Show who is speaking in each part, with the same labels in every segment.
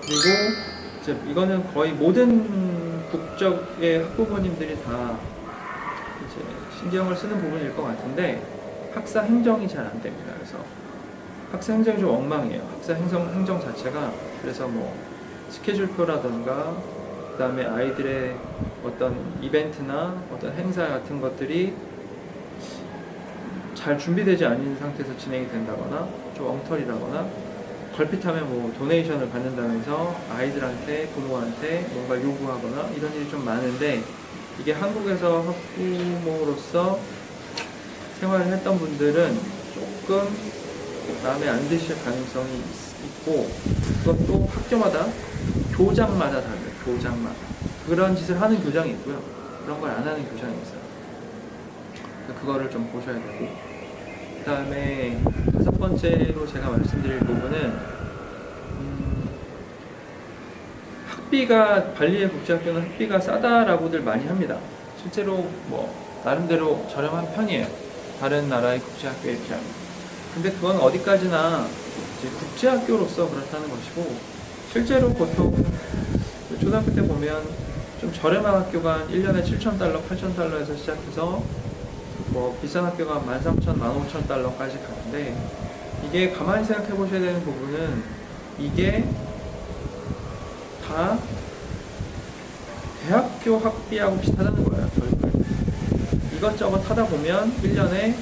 Speaker 1: 그리고 이제 이거는 거의 모든 국적의 학부모님들이 다 이제 신경을 쓰는 부분일 것 같은데 학사 행정이 잘 안 됩니다. 그래서 학사 행정이 좀 엉망이에요. 학사 행정 자체가. 그래서 뭐 스케줄표라던가 그 다음에 아이들의 어떤 이벤트나 어떤 행사 같은 것들이 잘 준비되지 않은 상태에서 진행이 된다거나 좀 엉터리라거나 걸핏하면 뭐 도네이션을 받는다면서 아이들한테 부모한테 뭔가 요구하거나 이런 일이 좀 많은데 이게 한국에서 학부모로서 생활을 했던 분들은 조금 마음에 안 드실 가능성이 있고 그것도 학교마다 교장마다 다르요. 교장마다 그런 짓을 하는 교장이 있고요. 그런 걸 안 하는 교장이 있어요. 그거를 좀 보셔야 되고 그 다음에 5번째로 제가 말씀드릴 부분은 학비가 발리의 국제학교는 학비가 싸다라고들 많이 합니다. 실제로 뭐 나름대로 저렴한 편이에요. 다른 나라의 국제학교에 비하면. 근데 그건 어디까지나 이제 국제학교로서 그렇다는 것이고 실제로 보통 초등학교 때 보면 좀 저렴한 학교가 1년에 7,000달러, 8,000달러에서 시작해서 뭐 비싼 학교가 13,000, 15,000달러까지 가는데 이게 가만히 생각해 보셔야 되는 부분은 이게 다 대학교 학비하고 비슷하다는 거예요. 결국 이것저것 하다 보면 1년에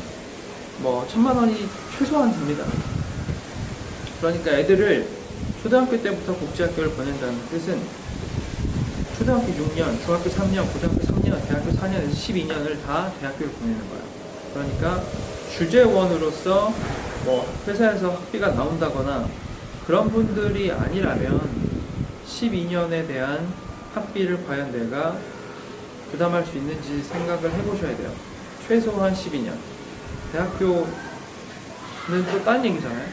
Speaker 1: 뭐 1,000만 원이 최소한 듭니다. 그러니까 애들을 초등학교 때부터 국제학교를 보낸다는 뜻은 초등학교 6년, 중학교 3년, 고등학교 3년, 대학교 4년에서 12년을 다 대학교를 보내는 거예요. 그러니까 주재원으로서 뭐 회사에서 학비가 나온다거나 그런 분들이 아니라면 12년에 대한 학비를 과연 내가 부담할 수 있는지 생각을 해보셔야 돼요. 최소한 12년. 대학교는 또 딴 얘기잖아요.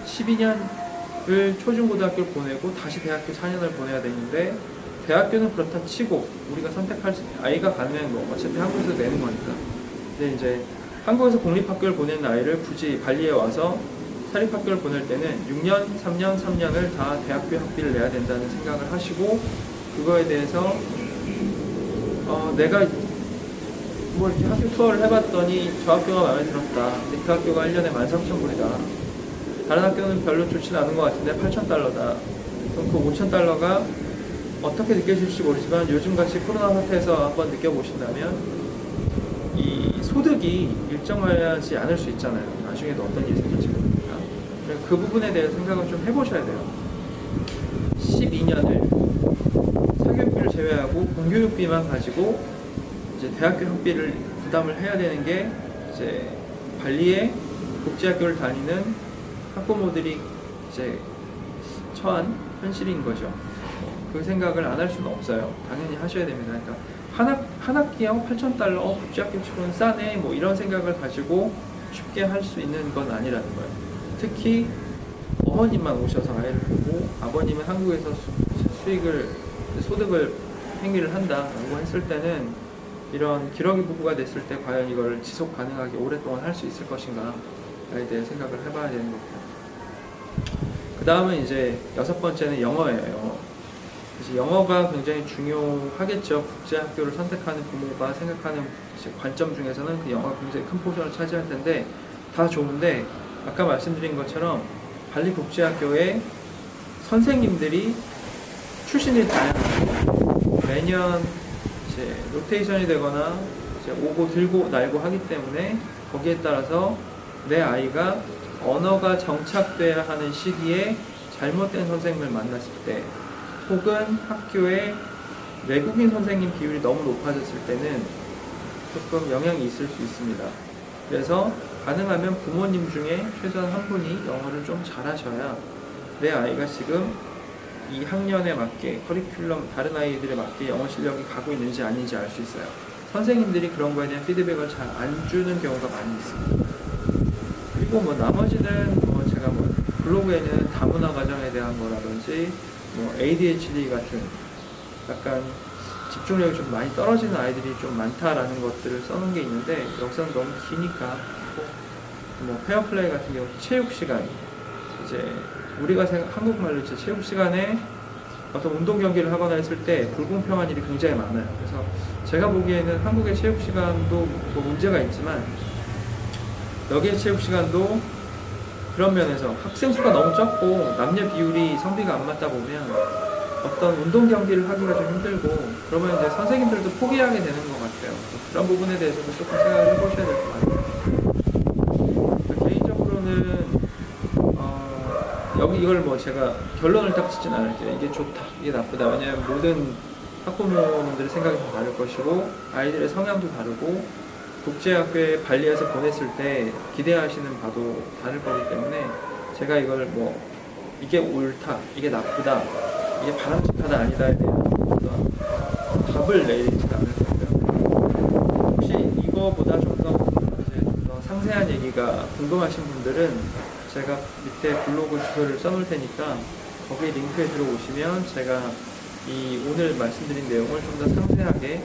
Speaker 1: 12년을 초중고등학교를 보내고 다시 대학교 4년을 보내야 되는데 대학교는 그렇다 치고 우리가 선택할 수 아이가 가면 뭐 어차피 한국에서 내는 거니까. 근데 이제 한국에서 공립학교를 보내는 아이를 굳이 발리에 와서 사립학교를 보낼 때는 6년, 3년, 3년을 다 대학교 학비를 내야 된다는 생각을 하시고 그거에 대해서 내가 뭐 이렇게 학교 투어를 해봤더니 저 학교가 마음에 들었다. 근데 그 학교가 1년에 13,000불이다. 다른 학교는 별로 좋진 않은 것 같은데 8,000달러다. 그럼 그 5,000달러가 어떻게 느껴질지 모르지만 요즘같이 코로나 사태에서 한번 느껴보신다면 이 소득이 일정하지 않을 수 있잖아요. 나중에도 어떤 일이 생길지 모르니까. 그 부분에 대해 생각을 좀 해보셔야 돼요. 12년을 사교육비를 제외하고 공교육비만 가지고 이제 대학교 학비를 부담을 해야 되는 게 이제 발리의 국제학교를 다니는 학부모들이 이제 처한 현실인 거죠. 그 생각을 안 할 수는 없어요. 당연히 하셔야 됩니다. 그러니까 한 학기에 8,000달러, 국제학교 치고는 싸네, 뭐 이런 생각을 가지고 쉽게 할 수 있는 건 아니라는 거예요. 특히 어머님만 오셔서 아이를 보고 아버님은 한국에서 소득을 행위를 한다라고 했을 때는 이런 기러기 부부가 됐을 때 과연 이걸 지속 가능하게 오랫동안 할 수 있을 것인가에 대해 생각을 해봐야 되는 거고요. 그 다음은 이제 6번째는 영어예요. 그래서 영어가 굉장히 중요하겠죠. 국제학교를 선택하는 부모가 생각하는 관점 중에서는 그 영어가 굉장히 큰 포션을 차지할 텐데 다 좋은데 아까 말씀드린 것처럼 발리 국제학교의 선생님들이 출신이 다양하고 매년 이제 로테이션이 되거나 이제 오고 들고 날고 하기 때문에 거기에 따라서 내 아이가 언어가 정착돼야 하는 시기에 잘못된 선생님을 만났을 때 혹은 학교에 외국인 선생님 비율이 너무 높아졌을 때는 조금 영향이 있을 수 있습니다. 그래서 가능하면 부모님 중에 최소한 한 분이 영어를 좀 잘하셔야 내 아이가 지금 이 학년에 맞게 커리큘럼 다른 아이들에 맞게 영어 실력이 가고 있는지 아닌지 알 수 있어요. 선생님들이 그런 거에 대한 피드백을 잘 안 주는 경우가 많이 있습니다. 그리고 뭐 나머지는 뭐 제가 뭐 블로그에는 다문화 가정에 대한 거라든지 뭐 ADHD 같은 약간 집중력이 좀 많이 떨어지는 아이들이 좀 많다라는 것들을 써놓은 게 있는데 여기서는 너무 기니까 뭐 페어플레이 같은 경우 체육 시간 이제 우리가 한국말로 이제 체육 시간에 어떤 운동 경기를 하거나 했을 때 불공평한 일이 굉장히 많아요. 그래서 제가 보기에는 한국의 체육 시간도 뭐 문제가 있지만 여기의 체육 시간도 그런 면에서 학생 수가 너무 적고 남녀 비율이 성비가 안 맞다 보면 어떤 운동 경기를 하기가 좀 힘들고 그러면 이제 선생님들도 포기하게 되는 것 같아요. 그런 부분에 대해서도 조금 생각을 해보셔야 될 것 같아요. 개인적으로는 여기 이걸 뭐 제가 결론을 딱 짓진 않을게요. 이게 좋다, 이게 나쁘다. 왜냐하면 모든 학부모님들의 생각이 다 다를 것이고 아이들의 성향도 다르고 국제학교에 발리에서 보냈을 때 기대하시는 바도 다를 거기 때문에 제가 이걸 뭐 이게 옳다, 이게 나쁘다, 이게 바람직하다 아니다에 대한 어떤 답을 내리지 않을 거고요. 혹시 이거보다 좀 더 상세한 얘기가 궁금하신 분들은 제가 밑에 블로그 주소를 써놓을 테니까 거기 링크에 들어오시면 제가 이 오늘 말씀드린 내용을 좀 더 상세하게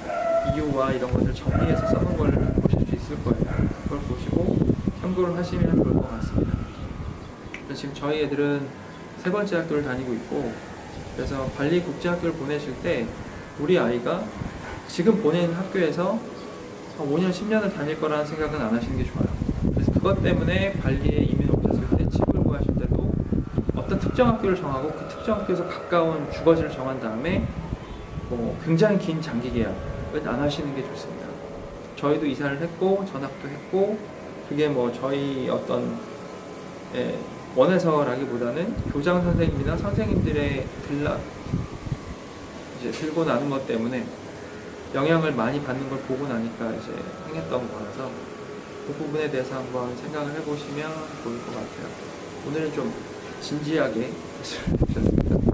Speaker 1: 이유와 이런 것을 정리해서 써놓은 걸 보실 수 있을 거예요. 그걸 보시고 참고를 하시면 좋을 것 같습니다. 그래서 지금 저희 애들은 3번째 학교를 다니고 있고 그래서 발리 국제학교를 보내실 때 우리 아이가 지금 보낸 학교에서 5년, 10년을 다닐 거라는 생각은 안 하시는 게 좋아요. 그래서 그것 때문에 발리에 이민 오셨을 때 집을 구하실 때도 어떤 특정 학교를 정하고 그 특정 학교에서 가까운 주거지를 정한 다음에 뭐 굉장히 긴 장기 계약은 안 하시는 게 좋습니다. 저희도 이사를 했고 전학도 했고 그게 뭐 저희 어떤 원해서라기보다는 교장 선생님이나 선생님들의 이제 들고 나는 것 때문에 영향을 많이 받는 걸 보고 나니까 이제 행했던 거라서 그 부분에 대해서 한번 생각을 해보시면 좋을 것 같아요. 오늘은 좀 진지하게 말씀을 드렸습니다.